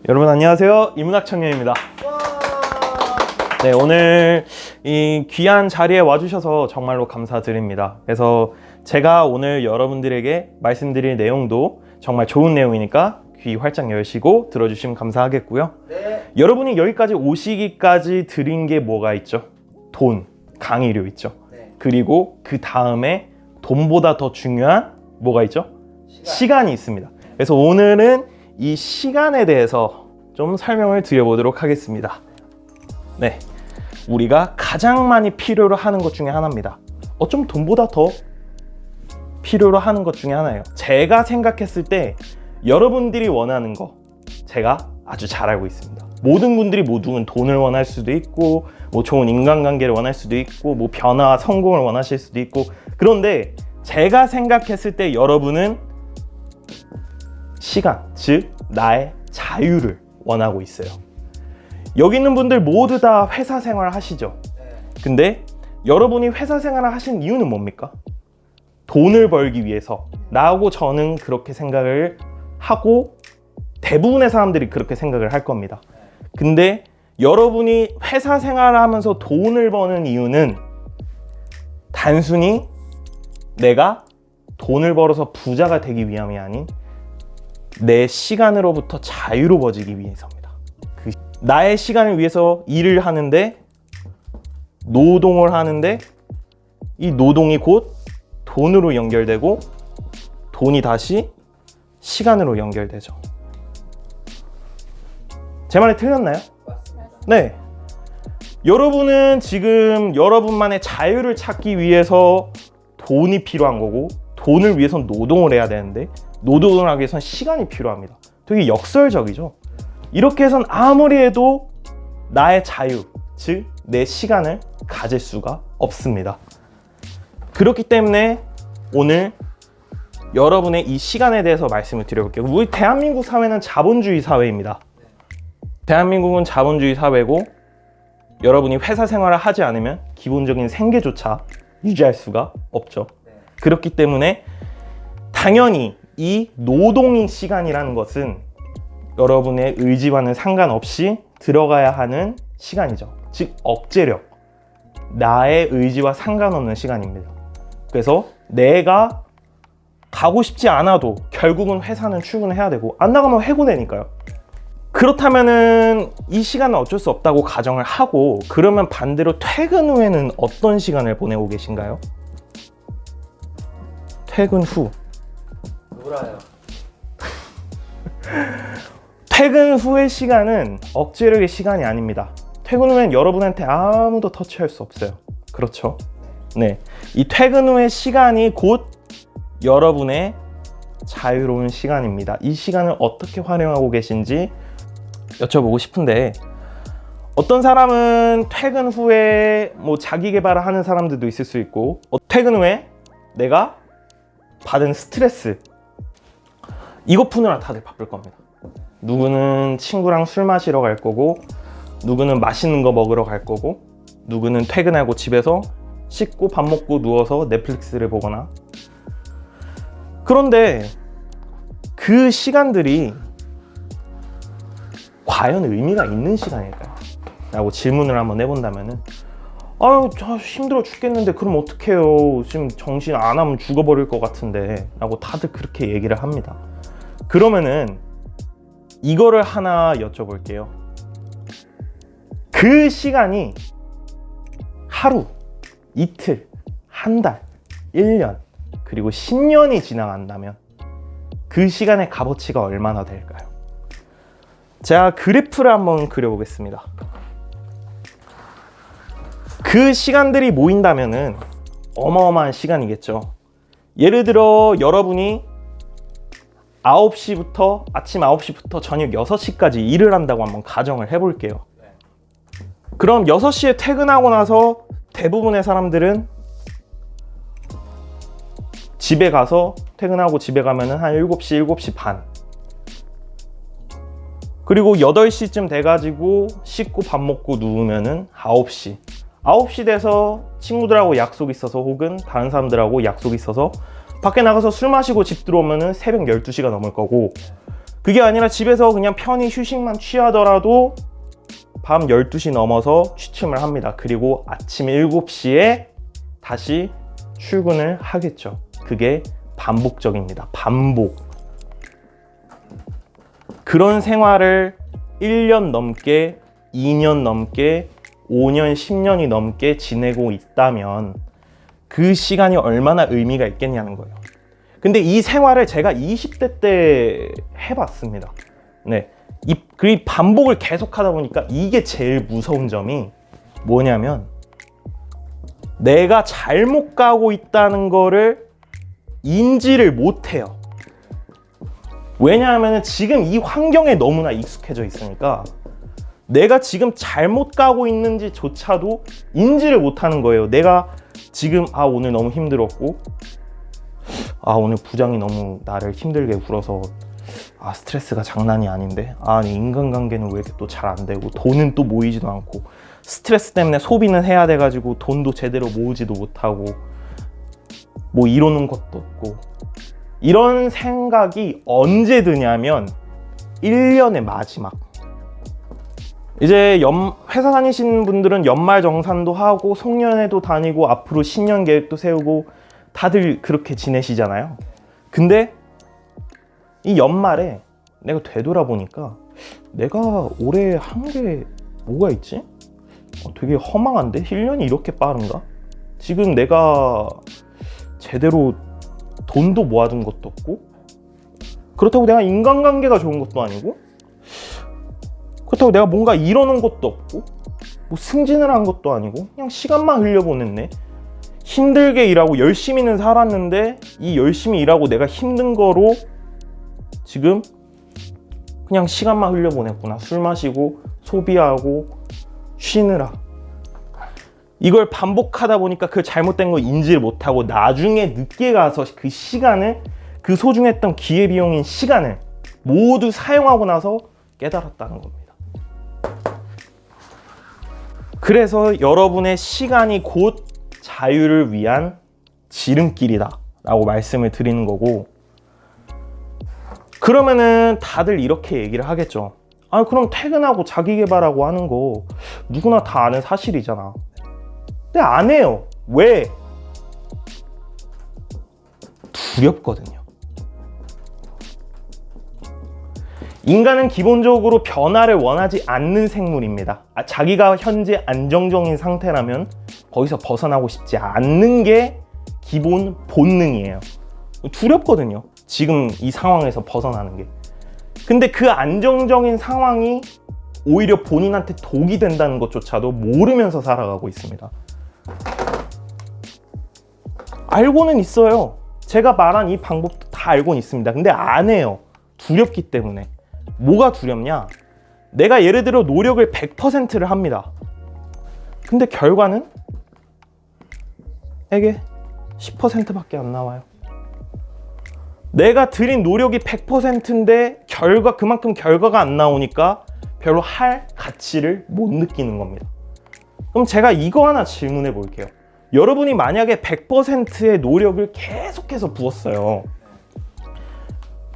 여러분 안녕하세요. 이문학 청년입니다. 네, 오늘 이 귀한 자리에 와주셔서 정말로 감사드립니다. 그래서 제가 오늘 여러분들에게 말씀드릴 내용도 정말 좋은 내용이니까 귀 활짝 열시고 들어주시면 감사하겠고요. 네. 여러분이 여기까지 오시기까지 드린 게 뭐가 있죠? 돈, 강의료 있죠. 네. 그리고 그 다음에 돈보다 더 중요한 뭐가 있죠? 시간이 있습니다. 그래서 오늘은 이 시간에 대해서 좀 설명을 드려보도록 하겠습니다. 네, 우리가 가장 많이 필요로 하는 것 중에 하나입니다. 어쩜 돈보다 더 필요로 하는 것 중에 하나예요. 제가 생각했을 때 여러분들이 원하는 거 제가 아주 잘 알고 있습니다. 모든 분들이 모두는 돈을 원할 수도 있고 뭐 좋은 인간관계를 원할 수도 있고 뭐 변화와 성공을 원하실 수도 있고, 그런데 제가 생각했을 때 여러분은 시간, 즉 나의 자유를 원하고 있어요. 여기 있는 분들 모두 다 회사 생활 하시죠? 근데 여러분이 회사 생활을 하신 이유는 뭡니까? 돈을 벌기 위해서. 나하고 저는 그렇게 생각을 하고 대부분의 사람들이 그렇게 생각을 할 겁니다. 근데 여러분이 회사 생활을 하면서 돈을 버는 이유는 단순히 내가 돈을 벌어서 부자가 되기 위함이 아닌 내 시간으로부터 자유로워지기 위해서입니다. 나의 시간을 위해서 일을 하는데, 노동을 하는데, 이 노동이 곧 돈으로 연결되고 돈이 다시 시간으로 연결되죠. 제 말이 틀렸나요? 맞습니다. 네. 여러분은 지금 여러분만의 자유를 찾기 위해서 돈이 필요한 거고, 돈을 위해서는 노동을 해야 되는데 노동을 하기 위해서는 시간이 필요합니다. 되게 역설적이죠. 이렇게 해서는 아무리 해도 나의 자유, 즉 내 시간을 가질 수가 없습니다. 그렇기 때문에 오늘 여러분의 이 시간에 대해서 말씀을 드려볼게요. 우리 대한민국 사회는 자본주의 사회입니다. 대한민국은 자본주의 사회고, 여러분이 회사 생활을 하지 않으면 기본적인 생계조차 유지할 수가 없죠. 그렇기 때문에 당연히 이 노동의 시간이라는 것은 여러분의 의지와는 상관없이 들어가야 하는 시간이죠. 즉 억제력, 나의 의지와 상관없는 시간입니다. 그래서 내가 가고 싶지 않아도 결국은 회사는 출근해야 되고, 안 나가면 해고되니까요. 그렇다면은 이 시간은 어쩔 수 없다고 가정을 하고, 그러면 반대로 퇴근 후에는 어떤 시간을 보내고 계신가요? 퇴근 후. 놀아요. 퇴근 후의 시간은 억제력의 시간이 아닙니다. 퇴근 후엔 여러분한테 아무도 터치할 수 없어요. 그렇죠? 네. 이 퇴근 후의 시간이 곧 여러분의 자유로운 시간입니다. 이 시간을 어떻게 활용하고 계신지 여쭤보고 싶은데, 어떤 사람은 퇴근 후에 뭐 자기 개발을 하는 사람들도 있을 수 있고, 퇴근 후에 내가 받은 스트레스, 이거 푸느라 다들 바쁠 겁니다. 누구는 친구랑 술 마시러 갈 거고, 누구는 맛있는 거 먹으러 갈 거고, 누구는 퇴근하고 집에서 씻고 밥 먹고 누워서 넷플릭스를 보거나. 그런데 그 시간들이 과연 의미가 있는 시간일까요? 라고 질문을 한번 해본다면은, 아유, 저 힘들어 죽겠는데 그럼 어떡해요, 지금 정신 안 하면 죽어버릴 것 같은데 라고 다들 그렇게 얘기를 합니다. 그러면은 이거를 하나 여쭤볼게요. 그 시간이 하루, 이틀, 한 달, 1년, 그리고 10년이 지나간다면 그 시간의 값어치가 얼마나 될까요? 제가 그래프를 한번 그려보겠습니다. 그 시간들이 모인다면은 어마어마한 시간이겠죠. 예를 들어 여러분이 아침 9시부터 저녁 6시까지 일을 한다고 한번 가정을 해볼게요. 그럼 6시에 퇴근하고 나서 대부분의 사람들은 집에 가서, 퇴근하고 집에 가면은 한 7시, 7시 반. 그리고 8시쯤 돼가지고 씻고 밥 먹고 누우면은 9시. 9시 돼서 친구들하고 약속 있어서 혹은 다른 사람들하고 약속 있어서 밖에 나가서 술 마시고 집 들어오면은 새벽 12시가 넘을 거고, 그게 아니라 집에서 그냥 편히 휴식만 취하더라도 밤 12시 넘어서 취침을 합니다. 그리고 아침 7시에 다시 출근을 하겠죠. 그게 반복적입니다. 반복. 그런 생활을 1년 넘게, 2년 넘게, 5년, 10년이 넘게 지내고 있다면 그 시간이 얼마나 의미가 있겠냐는 거예요. 근데 이 생활을 제가 20대 때 해봤습니다. 네. 그 반복을 계속 하다 보니까 이게 제일 무서운 점이 뭐냐면 내가 잘못 가고 있다는 거를 인지를 못해요. 왜냐하면 지금 이 환경에 너무나 익숙해져 있으니까 내가 지금 잘못 가고 있는지조차도 인지를 못하는 거예요. 내가 지금 오늘 너무 힘들었고 오늘 부장이 너무 나를 힘들게 굴어서 스트레스가 장난이 아닌데 인간관계는 왜 이렇게 또 잘 안 되고 돈은 또 모이지도 않고 스트레스 때문에 소비는 해야 돼가지고 돈도 제대로 모으지도 못하고 뭐 이러는 것도 없고 이런 생각이 언제 드냐면 1년의 마지막 이제 회사 다니시는 분들은 연말정산도 하고 송년회도 다니고 앞으로 신년 계획도 세우고 다들 그렇게 지내시잖아요. 근데 이 연말에 내가 되돌아보니까 내가 올해 한 게 뭐가 있지? 되게 허망한데? 1년이 이렇게 빠른가? 지금 내가 제대로 돈도 모아둔 것도 없고 그렇다고 내가 인간관계가 좋은 것도 아니고 그렇다고 내가 뭔가 이뤄놓은 것도 없고 뭐 승진을 한 것도 아니고 그냥 시간만 흘려보냈네. 힘들게 일하고 열심히는 살았는데 이 열심히 일하고 내가 힘든 거로 지금 그냥 시간만 흘려보냈구나. 술 마시고 소비하고 쉬느라. 이걸 반복하다 보니까 그 잘못된 거 인지를 못하고 나중에 늦게 가서 그 시간을 그 소중했던 기회비용인 시간을 모두 사용하고 나서 깨달았다는 겁니다. 그래서 여러분의 시간이 곧 자유를 위한 지름길이다 라고 말씀을 드리는 거고 그러면은 다들 이렇게 얘기를 하겠죠. 그럼 퇴근하고 자기 개발하고 하는 거 누구나 다 아는 사실이잖아. 근데 안 해요. 왜? 두렵거든요. 인간은 기본적으로 변화를 원하지 않는 생물입니다. 자기가 현재 안정적인 상태라면 거기서 벗어나고 싶지 않는 게 기본 본능이에요. 두렵거든요. 지금 이 상황에서 벗어나는 게. 근데 그 안정적인 상황이 오히려 본인한테 독이 된다는 것조차도 모르면서 살아가고 있습니다. 알고는 있어요. 제가 말한 이 방법도 다 알고는 있습니다. 근데 안 해요. 두렵기 때문에. 뭐가 두렵냐? 내가 예를 들어 노력을 100%를 합니다. 근데 결과는 에게 10%밖에 안 나와요. 내가 들인 노력이 100%인데 그만큼 결과가 안 나오니까 별로 할 가치를 못 느끼는 겁니다. 그럼 제가 이거 하나 질문해 볼게요. 여러분이 만약에 100%의 노력을 계속해서 부었어요.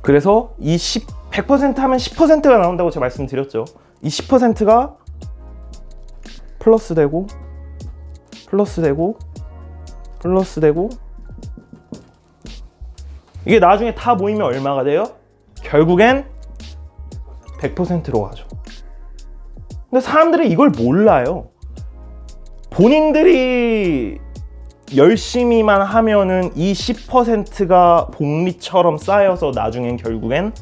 그래서 이 100% 하면 10%가 나온다고 제가 말씀드렸죠. 이 10%가 플러스 되고 플러스 되고 플러스 되고 이게 나중에 다 모이면 얼마가 돼요? 결국엔 100%로 가죠. 근데 사람들이 이걸 몰라요. 본인들이 열심히만 하면은 이 10%가 복리처럼 쌓여서 나중엔 결국엔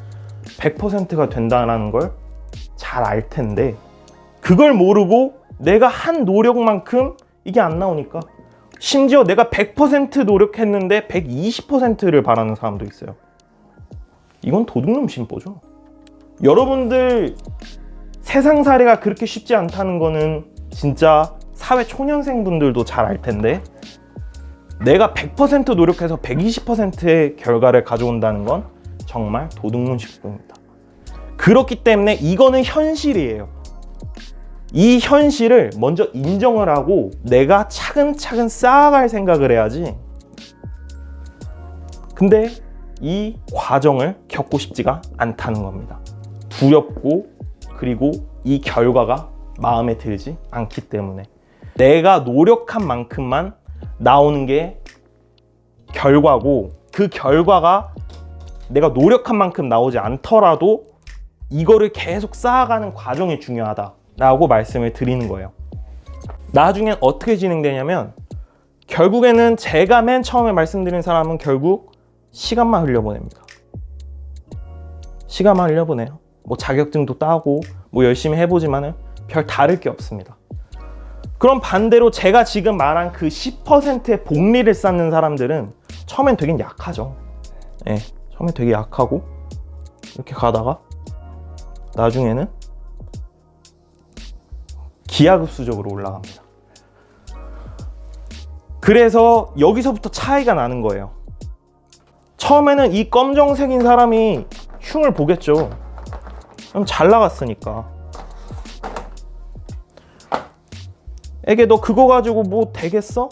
100%가 된다는 걸 잘 알 텐데 그걸 모르고 내가 한 노력만큼 이게 안 나오니까 심지어 내가 100% 노력했는데 120%를 바라는 사람도 있어요. 이건 도둑놈 심보죠. 여러분들 세상살이가 그렇게 쉽지 않다는 거는 진짜 사회 초년생분들도 잘 알 텐데 내가 100% 노력해서 120%의 결과를 가져온다는 건 정말 도둑놈 심보입니다. 그렇기 때문에 이거는 현실이에요. 이 현실을 먼저 인정을 하고 내가 차근차근 쌓아갈 생각을 해야지. 근데 이 과정을 겪고 싶지가 않다는 겁니다. 두렵고 그리고 이 결과가 마음에 들지 않기 때문에 내가 노력한 만큼만 나오는 게 결과고 그 결과가 내가 노력한 만큼 나오지 않더라도 이거를 계속 쌓아가는 과정이 중요하다라고 말씀을 드리는 거예요. 나중엔 어떻게 진행되냐면 결국에는 제가 맨 처음에 말씀드린 사람은 결국 시간만 흘려보냅니다. 시간만 흘려보내요. 뭐 자격증도 따고 뭐 열심히 해보지만은 별 다를 게 없습니다. 그럼 반대로 제가 지금 말한 그 10%의 복리를 쌓는 사람들은 처음엔 되게 약하죠. 네, 처음엔 되게 약하고 이렇게 가다가 나중에는 기하급수적으로 올라갑니다. 그래서 여기서부터 차이가 나는 거예요. 처음에는 이 검정색인 사람이 흉을 보겠죠. 그럼 잘 나갔으니까. 에게 너 그거 가지고 뭐 되겠어?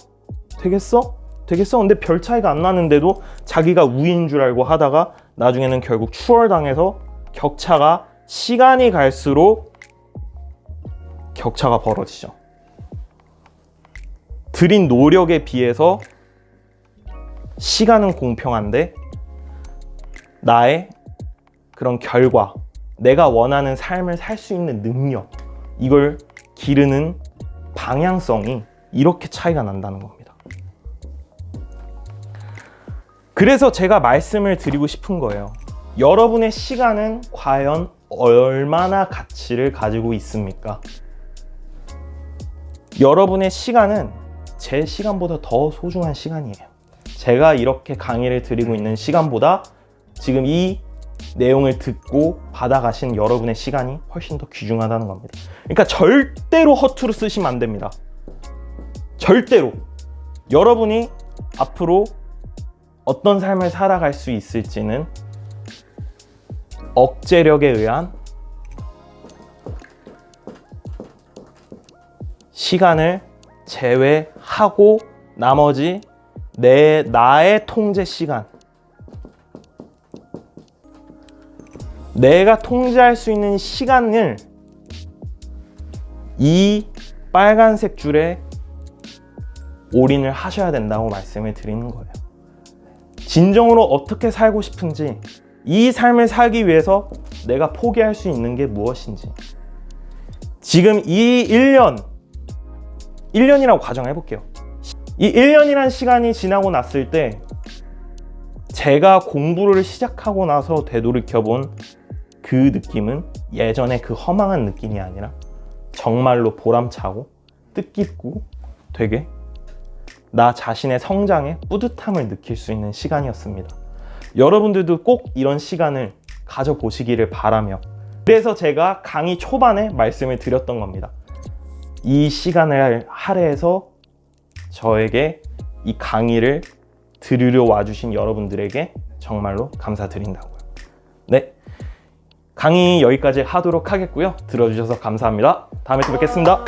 되겠어? 되겠어? 근데 별 차이가 안 나는데도 자기가 우위인 줄 알고 하다가 나중에는 결국 추월당해서 격차가 시간이 갈수록 격차가 벌어지죠. 들인 노력에 비해서 시간은 공평한데 나의 그런 결과, 내가 원하는 삶을 살 수 있는 능력, 이걸 기르는 방향성이 이렇게 차이가 난다는 겁니다. 그래서 제가 말씀을 드리고 싶은 거예요. 여러분의 시간은 과연 얼마나 가치를 가지고 있습니까? 여러분의 시간은 제 시간보다 더 소중한 시간이에요. 제가 이렇게 강의를 드리고 있는 시간보다 지금 이 내용을 듣고 받아가신 여러분의 시간이 훨씬 더 귀중하다는 겁니다. 그러니까 절대로 허투루 쓰시면 안 됩니다. 절대로. 여러분이 앞으로 어떤 삶을 살아갈 수 있을지는 억제력에 의한 시간을 제외하고 나머지 나의 통제 시간, 내가 통제할 수 있는 시간을 이 빨간색 줄에 올인을 하셔야 된다고 말씀을 드리는 거예요. 진정으로 어떻게 살고 싶은지, 이 삶을 살기 위해서 내가 포기할 수 있는 게 무엇인지, 지금 이 1년이라고 가정해 볼게요. 이 1년이란 시간이 지나고 났을 때 제가 공부를 시작하고 나서 되돌이켜본 그 느낌은 예전에 그 허망한 느낌이 아니라 정말로 보람차고 뜻깊고 되게 나 자신의 성장에 뿌듯함을 느낄 수 있는 시간이었습니다. 여러분들도 꼭 이런 시간을 가져보시기를 바라며, 그래서 제가 강의 초반에 말씀을 드렸던 겁니다. 이 시간을 할애해서 저에게 이 강의를 들으려 와주신 여러분들에게 정말로 감사드린다고요. 네, 강의 여기까지 하도록 하겠고요. 들어주셔서 감사합니다. 다음에 또 뵙겠습니다.